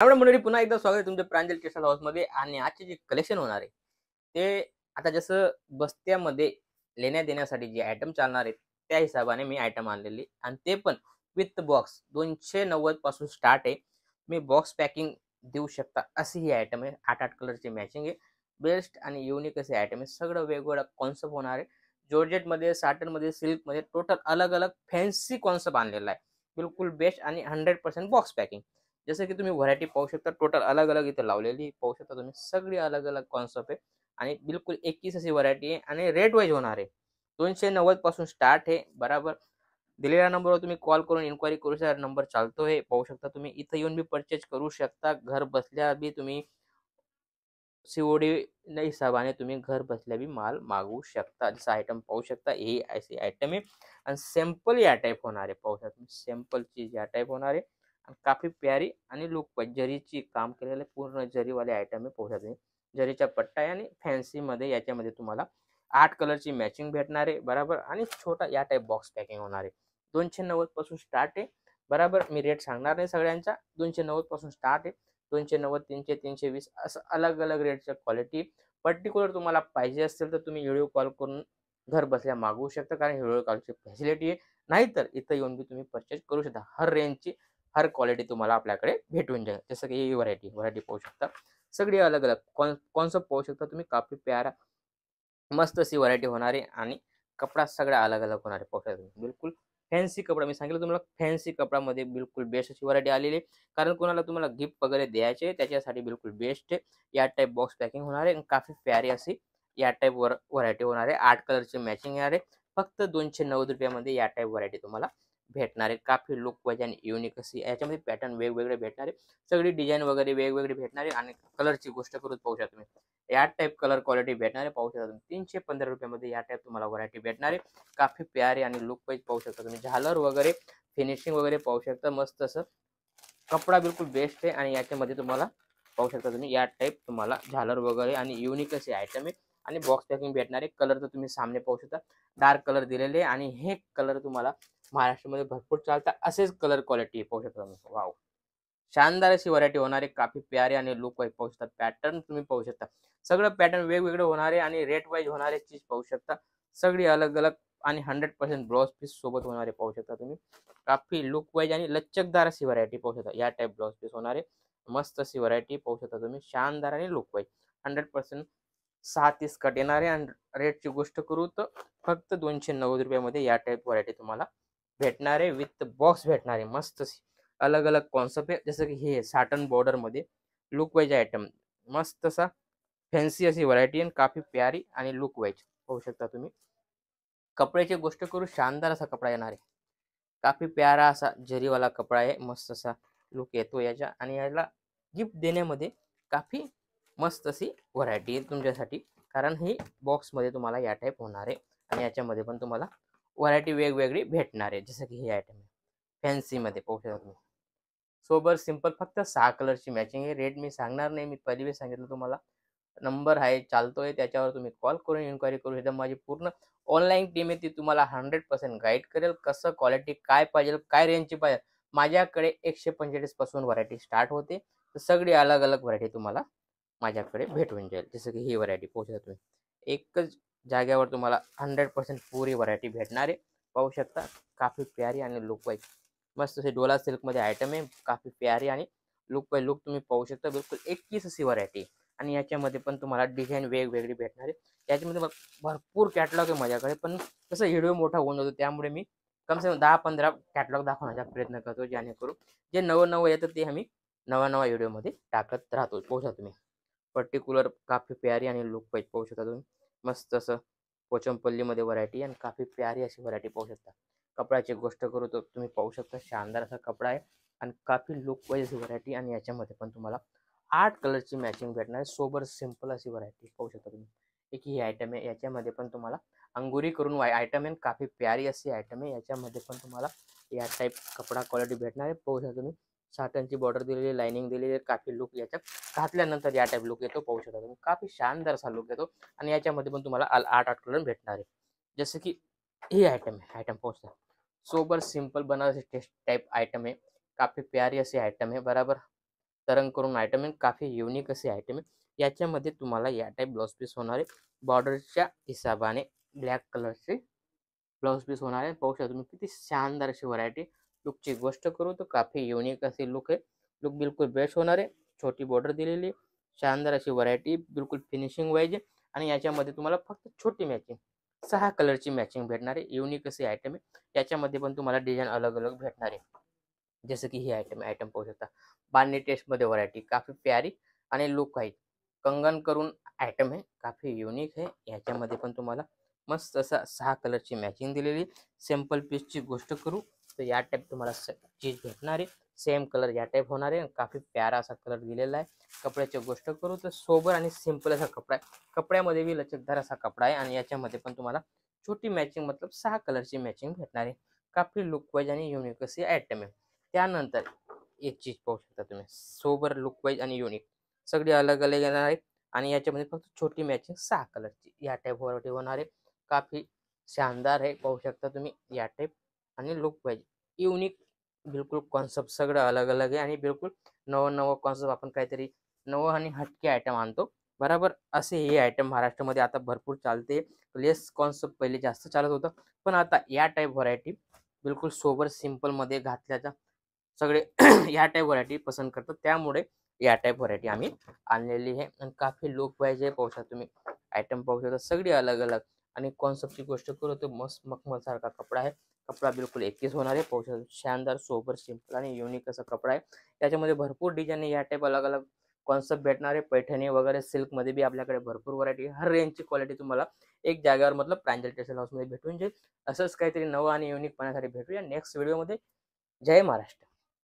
त्यामुळे मंडळी पुन्हा एकदा स्वागत आहे तुमच्या प्रांजल टेक्सटाईल हाऊसमध्ये. आणि आजचे जे कलेक्शन होणार आहे ते आता जसं बस्त्यामध्ये लेण्या देण्यासाठी जे आयटम चालणार आहेत त्या हिशोबाने मी आयटम आणलेली आणि ते पण विथ बॉक्स 290 पासून स्टार्ट आहे. मी बॉक्स पॅकिंग देऊ शकता अशी ही आयटम आहे. 8-8 कलरची मॅचिंग आहे. बेस्ट आणि युनिक असे आयटम आहे. सगळं वेगवेगळं कॉन्सेप्ट होणार आहे. जॉर्जेटमध्ये, साटनमध्ये, सिल्कमध्ये टोटल अलग-अलग फॅन्सी कॉन्सेप्ट आणलेला आहे. बिलकुल बेस्ट आणि 100% बॉक्स पॅकिंग. जसं की तुम्ही व्हरायटी पाहू शकता. टोटल अलग-अलग इथे लावलेली पाहू शकता तुम्ही. सगळी अलग-अलग कॉन्सेप्ट आहे आणि बिलकुल 21 अशी व्हरायटी आहे आणि रेट वाईज होणार आहे. 290 पासून स्टार्ट आहे. बरोबर. दिलेल्या नंबरवर तुम्ही कॉल करून इन्क्वायरी करू शकता. नंबर चालतोय पाहू शकता तुम्ही. इथं येऊन बी परचेज करू शकता. घर बसल्या बी तुम्ही सीओडी हिसाबाने तुम्ही घर बसल्या बी माल मागवू शकता. जसं आयटम पाहू शकता ही अशी आयटम आहे आणि सिंपल या टाईप होणार आहे. पाहू शकता तुम्ही सिंपल चीज या टाईप होणार आहे आणि काफी प्यारी आणि लुक वाईज जरीची काम केलेलं आहे. पूर्ण जरीवाले आयटम आहे. पाहू शकता तुम्ही. जरीचा पट्टा आहे आणि फॅन्सीमध्ये याच्यामध्ये तुम्हाला 8 कलरची मॅचिंग भेटणार आहे. बरोबर आणि छोटा या टाईप बॉक्स पॅकिंग होणार आहे. 290 पासून स्टार्ट आहे. बरोबर. मी रेट सांगणार नाही सगळ्यांचा. 290 पासून स्टार्ट आहे. 290, 300, 320 असं अलग-अलग रेटच्या क्वालिटी. पर्टिक्युलर तुम्हाला पाहिजे असेल तर तुम्ही व्हिडिओ कॉल करून घर बसल्या मागवू शकता. कारण व्हिडिओ कॉलची फॅसिलिटी आहे. नाहीतर इथं येऊन बी तुम्ही परचेस करू शकता. हर रेंजची, हर क्वालिटी तुम्हाला आपल्याकडे भेटून जाईल. जसं की ही व्हरायटी पाहू शकता. सगळी अलग-अलग कॉन्सेप्ट पाहू शकता तुम्ही. काफी प्यारा मस्त अशी व्हरायटी होणार आहे आणि कपडा सगळा अलग-अलग होणार आहे. पाहू शकता तुम्ही. बिलकुल फॅन्सी कपडा मी सांगितलं तुम्हाला फॅन्सी कपड्यामध्ये बिलकुल बेस्ट अशी व्हरायटी आलेली आहे. कारण कोणाला तुम्हाला गिफ्ट वगैरे द्यायचे त्याच्यासाठी बिलकुल बेस्ट आहे. या टाईप बॉक्स पॅकिंग होणार आहे आणि काफी प्यारी अशी या टाईप व्हरायटी होणार आहे. 8 कलरची मॅचिंग येणार आहे. फक्त ₹290 मध्ये या टाईप व्हरायटी तुम्हाला भेटणार आहे. काफी लुक वाईज आणि युनिक अशी याच्यामध्ये पॅटर्न वेगवेगळे भेटणार आहे. सगळी डिझाइन वगैरे वेगवेगळी भेटणार आहे आणि कलरची गोष्ट करून पाहू शकता तुम्ही. या टाईप कलर क्वालिटी भेटणार आहे. पाहू शकता तुम्ही. ₹315 मध्ये या टाईप तुम्हाला व्हरायटी भेटणार आहे. काफी प्यारी आणि लुक वाईज पाहू शकता तुम्ही. झालर वगैरे फिनिशिंग वगैरे पाहू शकता. मस्त असं कपडा बिलकुल बेस्ट आहे आणि याच्यामध्ये तुम्हाला पाहू शकता तुम्ही या टाईप तुम्हाला झालर वगैरे आणि युनिक असे आयटम आहे आणि बॉक्स पॅकिंग भेटणार आहे. कलर तर तुम्ही सामने पाहू शकता. डार्क कलर दिलेले आहे आणि हे कलर तुम्हाला महाराष्ट्रामध्ये भरपूर चालतात. असेच कलर क्वालिटी पाहू शकता तुम्ही. वॉव! शानदार अशी व्हरायटी होणार आहे. काफी प्यारी आणि लुक वाईज पाहू शकता. पॅटर्न तुम्ही पाहू शकता. सगळं पॅटर्न वेगवेगळे होणार आहे आणि रेट वाईज होणारे चीज पाहू शकता. सगळी अलग-अलग आणि 100% ब्लाउज पीस सोबत होणार आहे. पाहू शकता तुम्ही. काफी लुक वाईज आणि लचकदार अशी व्हरायटी पाहू शकता. या टाईप ब्लाउज पीस होणार आहे. मस्त अशी व्हरायटी पाहू शकता तुम्ही. शानदार आणि लुक वाईज 100% 6-30 कट येणार आहे आणि रेटची गोष्ट करू तर फक्त ₹290 मध्ये या टाईप व्हरायटी तुम्हाला भेटणार आहे. विथ बॉक्स भेटणार आहे. मस्त अशी अलग-अलग कॉन्सेप्ट आहे. जसं की हे साटन बॉर्डरमध्ये लुक वाईज आयटम. मस्त असा फॅन्सी अशी व्हरायटी आणि काफी प्यारी आणि लुक वाईज पाहू शकता तुम्ही. कपड्याची गोष्ट करू शानदार असा कपडा येणार आहे. काफी प्यारा असा जरीवाला कपडा आहे. मस्त असा लुक येतो याच्या आणि याला गिफ्ट देण्यामध्ये काफी मस्त अशी व्हरायटी आहे तुमच्यासाठी. कारण ही बॉक्समध्ये तुम्हाला या टाईप होणार आहे आणि याच्यामध्ये पण तुम्हाला व्हरायटी वेगवेगळी भेटणार आहे. जसं की हे आयटम आहे. फॅन्सीमध्ये पाहू शकता तुम्ही. सोबर सिंपल फक्त 6 कलरची मॅचिंग आहे. रेट मी सांगणार नाही. मी पहिली सांगितलं तुम्हाला. नंबर आहे चालतोय त्याच्यावर तुम्ही कॉल करून इन्क्वायरी करू शकता. माझी पूर्ण ऑनलाईन टीम आहे ती तुम्हाला 100% गाईड करेल. कसं क्वालिटी काय पाहिजे, काय रेंजची पाहिजे. माझ्याकडे 145 पासून व्हरायटी स्टार्ट होते. तर सगळी अलग-अलग व्हरायटी तुम्हाला माझ्याकडे भेटून जाईल. जसं की ही व्हरायटी पाहू शकता तुम्ही. एकच जागेवर तुम्हाला 100% पुरी व्हरायटी भेटणार आहे. पाहू शकता. काफी प्यारी आणि लुक वाईज मस्त अशी डोला सिल्कमध्ये आयटम आहे. काफी प्यारी आणि लुक बाय लुक तुम्ही पाहू शकता. बिलकुल 21 अशी व्हरायटी आणि याच्यामध्ये पण तुम्हाला डिझाईन वेगवेगळी भेटणार आहे. याच्यामध्ये भरपूर कॅटलॉग आहे माझ्याकडे. पण कसं व्हिडिओ मोठा होऊन जातो त्यामुळे मी कम से कम 10-15 कॅटलॉग दाखवण्याचा प्रयत्न करतो. जेणेकरून जे नवं-नवं येतं ते आम्ही नवा-नवा व्हिडिओमध्ये टाकत राहतो. पाहू शकता तुम्ही. पर्टिक्युलर काफी प्यारी आणि लुक वाईज पाहू शकता तुम्ही. मस्त असं पोचमपल्लीमध्ये व्हरायटी आणि काफी प्यारी अशी व्हरायटी पाहू शकता. कपड्याची गोष्ट करू तर तुम्ही पाहू शकता शानदार असा कपडा आहे आणि काफी लुक वाईज अशी व्हरायटी आणि याच्यामध्ये पण तुम्हाला 8 कलरची मॅचिंग भेटणार आहे. सोबर सिंपल अशी व्हरायटी पाहू शकता तुम्ही. एक ही आयटम आहे. याच्यामध्ये पण तुम्हाला अंगुरी करून आयटम आहे. काफी प्यारी अशी आयटम आहे. याच्यामध्ये पण तुम्हाला या टाईप कपडा क्वालिटी भेटणार आहे. पाहू शकता तुम्ही. साटनची बॉर्डर दिलेली आहे, लाइनिंग दिलेली आहे. काफी लुक याच्यात घातल्यानंतर या टाईप लुक येतो. पाहू शकता तुम्ही. काफी शानदार असा लुक येतो आणि याच्यामध्ये पण तुम्हाला 8-8 कलर भेटणार आहे. जसं की ही आयटम आहे. आयटम पाहू शकता. Sober simple Banarasi taste type item है. काफ़ी प्यारी ऐसी आइटम है बराबर. तरंग करून आयटम आहे, काफी युनिक असे आयटम आहे। याच्यामध्ये तुम्हाला या टाइप ब्लाउज पीस होणार आहे, बॉर्डरच्या हिसाबाने ब्लॅक कलरचे ब्लाउज पीस होणार आहे। पाहू शकता तुम्ही किती शानदार अशी व्हरायटी। लुकची गोष्ट करू तर काफी युनिक असे लुक आहे, लुक बिलकुल बेस्ट होणार आहे। छोटी बॉर्डर दिलेली आहे, शानदार अशी व्हरायटी, बिलकुल फिनिशिंग वाईज आहे आणि याच्यामध्ये तुम्हाला फक्त छोटी मॅचिंग 6 कलरची मॅचिंग भेटणार आहे। युनिक असे आयटम आहे, याच्यामध्ये पण तुम्हाला डिझाइन अलग अलग भेटणार आहे। जसं की ही आयटम पाहू शकता, बांधणी टेस्टमध्ये व्हरायटी काफी प्यारी आणि लुक आहे, कंगन करून आयटम आहे, काफी युनिक आहे। याच्यामध्ये पण तुम्हाला मस्त असा 6 कलरची मॅचिंग दिलेली। सिंपल पीसची गोष्ट करू तर या टाइप तुम्हाला चीज भेटणार आहे, सेम कलर या टाइप होणार आहे, काफी प्यारा असा कलर दिलेला आहे। कपड्याची गोष्ट करू तर सोबर आणि सिंपल असा कपडा आहे, कपड्यामध्ये बी लचकदार असा कपडा आहे आणि याच्यामध्ये पण तुम्हाला छोटी मॅचिंग मतलब 6 कलरची मॅचिंग भेटणार आहे। काफी लुक वाईज आणि युनिक अशी आयटम आहे। त्यानंतर एक चीज पाहू शकता तुम्ही, सोबर लुक वाईज आणि युनिक सगळी अलग अलग येणार आहेत आणि याच्यामध्ये फक्त छोटी मॅचिंग 6 कलरची या टाइप व्हरायटी होणार आहे, काफी शानदार आहे। पाहू शकता तुम्ही या टाइप आणि लुक वाईज युनिक, बिलकुल कॉन्सेप्ट सगळं अलग अलग आहे आणि बिलकुल नवं नवं कॉन्सेप्ट, आपण काहीतरी नवं आणि हटके आयटम आणतो बरोबर। असे हे आयटम महाराष्ट्रामध्ये आता भरपूर चालते। लेस कॉन्सेप्ट पहिले जास्त चालत होतं, पण आता या टाइप व्हरायटी बिलकुल सोबर सिंपलमध्ये घातल्याचा सगळे या टाइप व्हरायटी पसंत करतात, त्यामुळे या टाइप व्हरायटी आम्ही आणलेली आहे आणि काफी लुक वाईज आहे। पाहू शकता तुम्ही आयटम, पाहू शकता सगळी अलग अलग आणि कॉन्सेप्टची गोष्ट करू तर मस्त मखमल सारखा कपडा आहे, कपडा बिलकुल एकच होणार आहे। पाहू शकता शानदार सोबर सिंपल आणि युनिक असा कपडा आहे। त्याच्यामध्ये भरपूर डिझाईन या टाइप अलग अलग कॉन्सेप्ट भेटणार आहे, पैठणी वगैरे सिल्कमध्ये बी आपल्याकडे भरपूर व्हरायटी, हर रेंजची क्वालिटी तुम्हाला एक जागेवर मतलब प्रांजल टेक्सटाईल हाऊसमध्ये भेटून जाईल। असंच काहीतरी नवं आणि युनिक पाहण्यासाठी भेटूया नेक्स्ट व्हिडिओमध्ये। जय महाराष्ट्र।